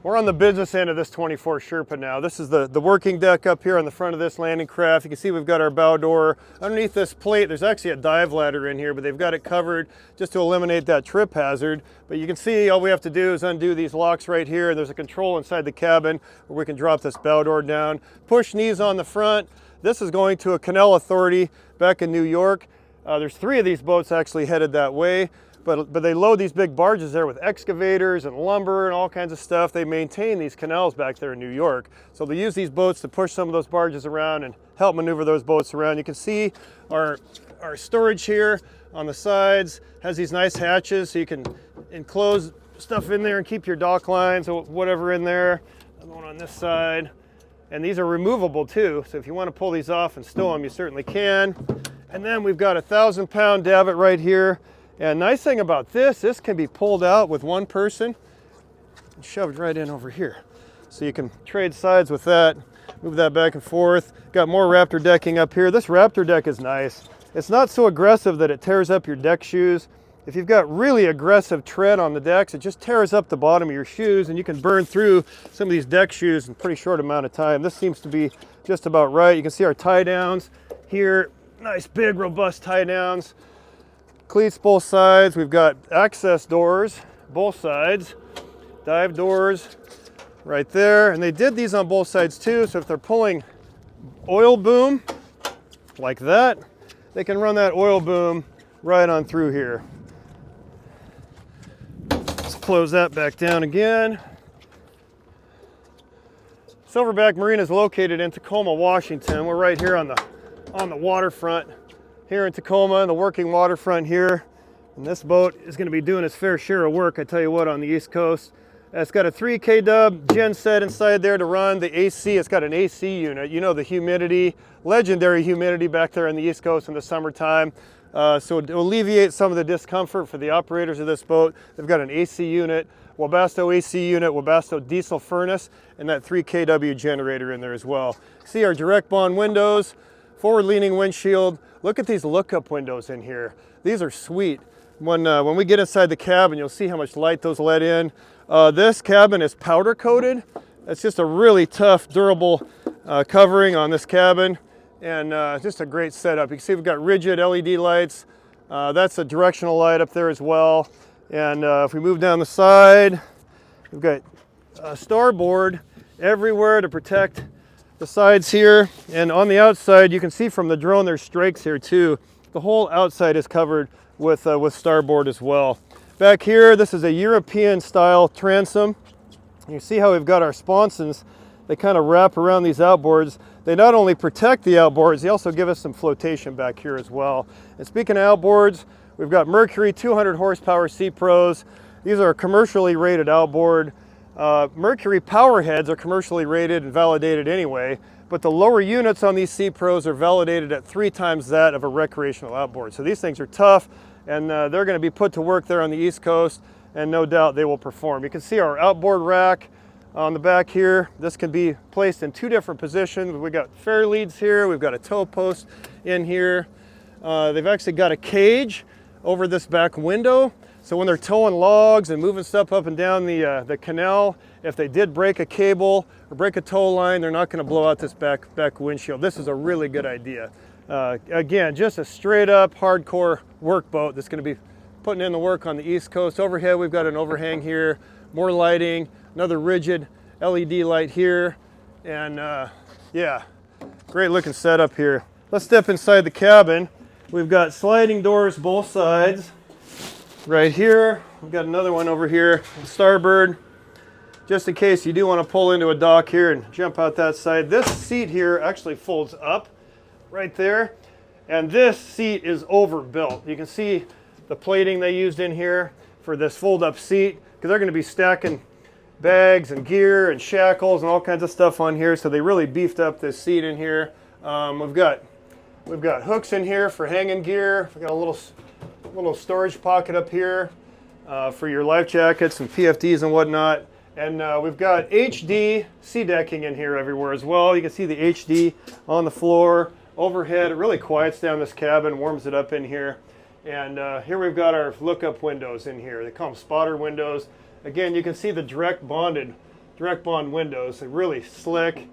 We're on the business end of this 24 Sherpa now. This is the working deck up here on the front of this landing craft. You can see we've got our bow door. Underneath this plate, there's actually a dive ladder in here, but they've got it covered just to eliminate that trip hazard. But you can see all we have to do is undo these locks right here. And there's a control inside the cabin where we can drop this bow door down. Push knees on the front. This is going to a canal authority back in New York. There's 3 of these boats actually headed that way. But they load these big barges there with excavators and lumber and all kinds of stuff. They maintain these canals back there in New York. So they use these boats to push some of those barges around and help maneuver those boats around. You can see our storage here on the sides has these nice hatches so you can enclose stuff in there and keep your dock lines or whatever in there. Another one on this side. And these are removable too. So if you want to pull these off and stow them, you certainly can. And then we've got a 1,000-pound davit right here. And nice thing about this can be pulled out with one person and shoved right in over here. So you can trade sides with that, move that back and forth. Got more Raptor decking up here. This Raptor deck is nice. It's not so aggressive that it tears up your deck shoes. If you've got really aggressive tread on the decks, it just tears up the bottom of your shoes and you can burn through some of these deck shoes in a pretty short amount of time. This seems to be just about right. You can see our tie downs here. Nice big robust tie downs. Cleats both sides. We've got access doors both sides, dive doors right there, and they did these on both sides too, so if they're pulling oil boom like that, they can run that oil boom right on through here. Let's close that back down again. Silverback Marine is located in Tacoma, Washington. We're right here on the waterfront here in Tacoma, the working waterfront here. And this boat is going to be doing its fair share of work, I tell you what, on the East Coast. It's got a 3 kW gen set inside there to run the AC. It's got an AC unit. You know the humidity, legendary humidity back there on the East Coast in the summertime. So to alleviate some of the discomfort for the operators of this boat, they've got an AC unit, Webasto AC unit, Webasto diesel furnace, and that 3 kW generator in there as well. See our direct bond windows, forward leaning windshield. Look at these lookup windows in here. These are sweet. When we get inside the cabin, you'll see how much light those let in. This cabin is powder coated. It's just a really tough, durable covering on this cabin, and just a great setup. You can see we've got rigid LED lights. That's a directional light up there as well. And if we move down the side, we've got starboard everywhere to protect the sides here. And on the outside, you can see from the drone, there's strakes here too. The whole outside is covered with starboard as well. Back here, this is a European style transom. You see how we've got our sponsons. They kind of wrap around these outboards. They not only protect the outboards, they also give us some flotation back here as well. And speaking of outboards, we've got Mercury 200 horsepower Sea Pros. These are a commercially rated outboard. Mercury power heads are commercially rated and validated anyway, but the lower units on these Sea Pros are validated at 3 times that of a recreational outboard. So these things are tough, and they're going to be put to work there on the East Coast, and no doubt they will perform. You can see our outboard rack on the back here. This can be placed in 2 different positions. We've got fair leads here. We've got a tow post in here. They've actually got a cage over this back window. So when they're towing logs and moving stuff up and down the canal, if they did break a cable or break a tow line, they're not going to blow out this back windshield. This is a really good idea. Again, just a straight up hardcore work boat that's going to be putting in the work on the East Coast. Overhead, we've got an overhang here, more lighting, another rigid LED light here, and yeah, great looking setup here. Let's step inside the cabin. We've got sliding doors both sides. Right here, we've got another one over here, starboard, just in case you do want to pull into a dock here and jump out that side. This seat here actually folds up right there, and this seat is overbuilt. You can see the plating they used in here for this fold-up seat, because they're going to be stacking bags and gear and shackles and all kinds of stuff on here, so they really beefed up this seat in here. We've got hooks in here for hanging gear. We've got a little storage pocket up here for your life jackets and PFDs and whatnot. And we've got HD sea decking in here everywhere as well. You can see the HD on the floor, overhead. It really quiets down this cabin, warms it up in here. And here we've got our lookup windows in here. They call them spotter windows. Again, you can see the direct bonded direct bond windows. They're really slick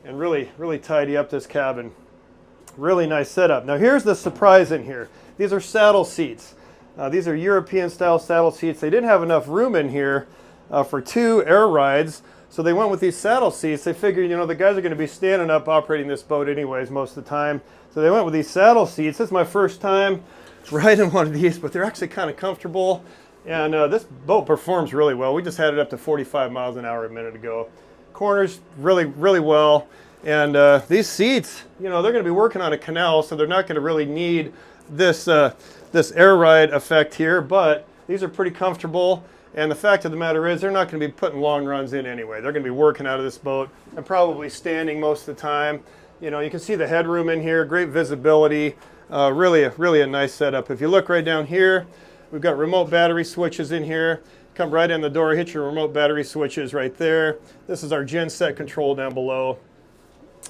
and really tidy up this cabin. Really nice setup. Now here's the surprise in here. These are saddle seats. These are European style saddle seats. They didn't have enough room in here for 2 air rides, so they went with these saddle seats. They figured, you know, the guys are going to be standing up operating this boat anyways most of the time. So they went with these saddle seats. This is my first time riding one of these, but they're actually kind of comfortable. And this boat performs really well. We just had it up to 45 miles an hour a minute ago. Corners really well. And these seats, you know, they're going to be working on a canal, so they're not going to really need this this air ride effect here, but these are pretty comfortable. And the fact of the matter is, they're not going to be putting long runs in anyway. They're going to be working out of this boat and probably standing most of the time. You know, you can see the headroom in here, great visibility, really a nice setup. If you look right down here, we've got remote battery switches in here. Come right in the door, hit your remote battery switches right there. This is our gen set control down below.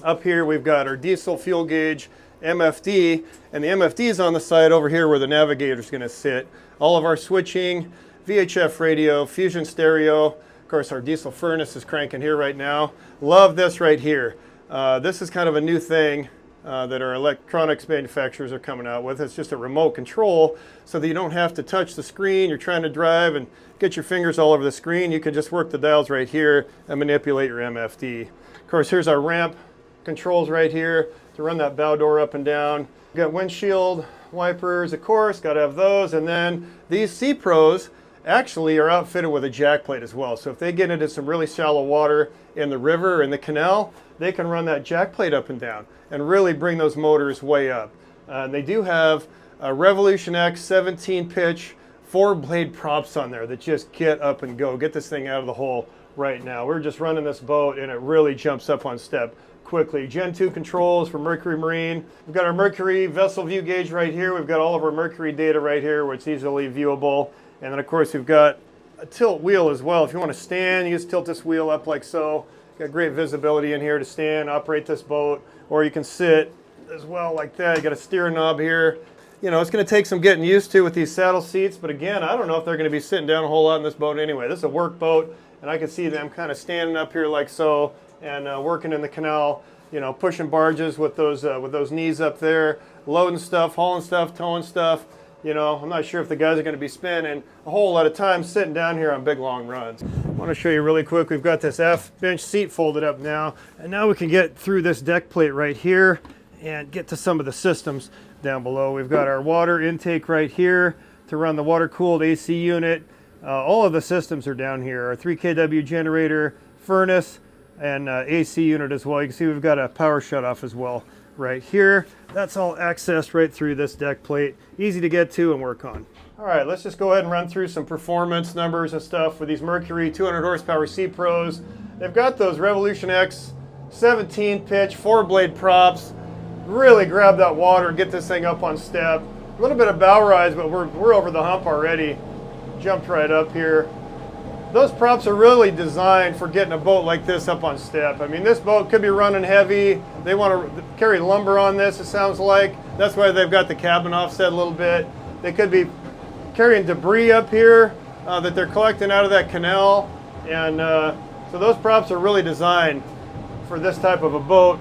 Up here we've got our diesel fuel gauge, MFD, and the MFD is on the side over here where the navigator is going to sit. All of our switching, VHF radio, fusion stereo. Of course, our diesel furnace is cranking here right now. Love this right here. This is kind of a new thing that our electronics manufacturers are coming out with. It's just a remote control so that you don't have to touch the screen. You're trying to drive and get your fingers all over the screen. You can just work the dials right here and manipulate your MFD. Of course, here's our ramp controls right here to run that bow door up and down. We've got windshield wipers, of course, got to have those. And then these Sea Pros actually are outfitted with a jack plate as well. So if they get into some really shallow water in the river or in the canal, they can run that jack plate up and down and really bring those motors way up. They do have a Revolution X 17 pitch 4-blade props on there that just get up and go. Get this thing out of the hole right now. We're just running this boat and it really jumps up on step quickly. Gen 2 controls for Mercury Marine. We've got our Mercury vessel view gauge right here. We've got all of our Mercury data right here where it's easily viewable. And then of course we've got a tilt wheel as well. If you want to stand, you just tilt this wheel up like so. Got great visibility in here to stand, operate this boat, or you can sit as well like that. You got a steering knob here. You know, it's going to take some getting used to with these saddle seats, but again, I don't know if they're going to be sitting down a whole lot in this boat anyway. This is a work boat, and I can see them kind of standing up here like so and working in the canal, you know, pushing barges with those knees up there, loading stuff, hauling stuff, towing stuff. You know, I'm not sure if the guys are going to be spending a whole lot of time sitting down here on big long runs. I want to show you really quick. We've got this F bench seat folded up now, and now we can get through this deck plate right here and get to some of the systems down below. We've got our water intake right here to run the water-cooled AC unit. All of the systems are down here. Our 3 kW generator, furnace, and AC unit as well. You can see we've got a power shutoff as well right here. That's all accessed right through this deck plate. Easy to get to and work on. All right, let's just go ahead and run through some performance numbers and stuff with these Mercury 200 horsepower Sea Pros. They've got those Revolution X 17 pitch 4-blade props. Really grab that water and get this thing up on step. A little bit of bow rise, but we're over the hump already. Jumped right up here. Those props are really designed for getting a boat like this up on step. I mean, this boat could be running heavy. They want to carry lumber on this, it sounds like. That's why they've got the cabin offset a little bit. They could be carrying debris up here that they're collecting out of that canal. And so those props are really designed for this type of a boat.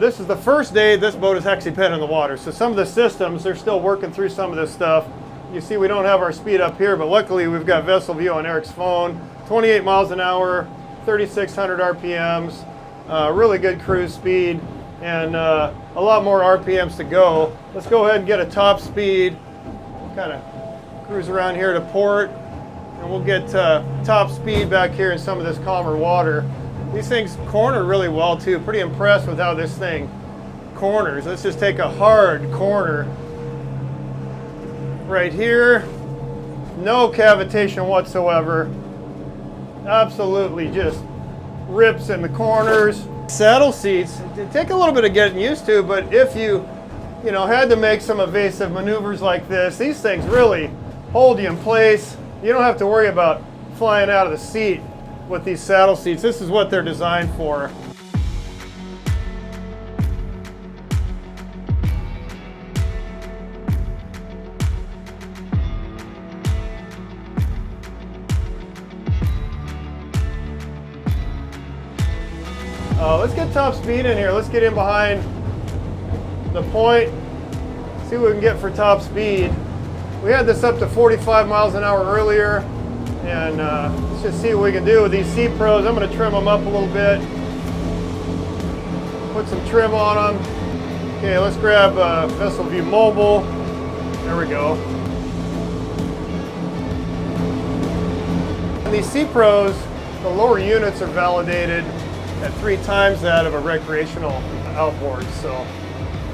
This is the first day this boat has actually been in the water. So some of the systems, they're still working through some of this stuff. You see we don't have our speed up here, but luckily we've got vessel view on Eric's phone. 28 miles an hour, 3,600 RPMs, really good cruise speed, and a lot more RPMs to go. Let's go ahead and get a top speed, kind of cruise around here to port, and we'll get top speed back here in some of this calmer water. These things corner really well too. Pretty impressed with how this thing corners. Let's just take a hard corner right here. No cavitation whatsoever. Absolutely just rips in the corners. Saddle seats, they take a little bit of getting used to, but if you had to make some evasive maneuvers like this, these things really hold you in place. You don't have to worry about flying out of the seat with these saddle seats. This is what they're designed for. Let's get top speed in here. Let's get in behind the point, see what we can get for top speed. We had this up to 45 miles an hour earlier, and let's just see what we can do with these Sea Pros. I'm going to trim them up a little bit, put some trim on them. Okay, let's grab Vessel View Mobile. There we go. And these Sea Pros, the lower units are validated at 3 times that of a recreational outboard. So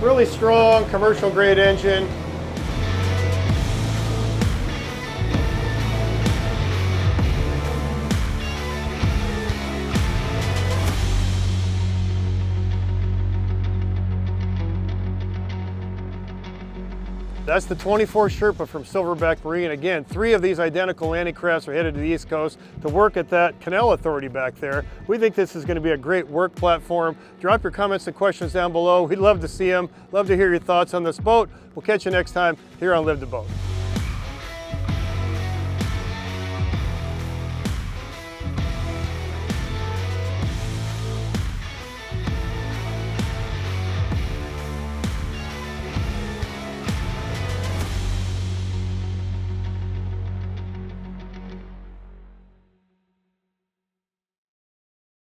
really strong commercial grade engine. That's the 24 Sherpa from Silverback Marine. Again, 3 of these identical landing crafts are headed to the East Coast to work at that canal authority back there. We think this is going to be a great work platform. Drop your comments and questions down below. We'd love to see them. Love to hear your thoughts on this boat. We'll catch you next time here on Live the Boat.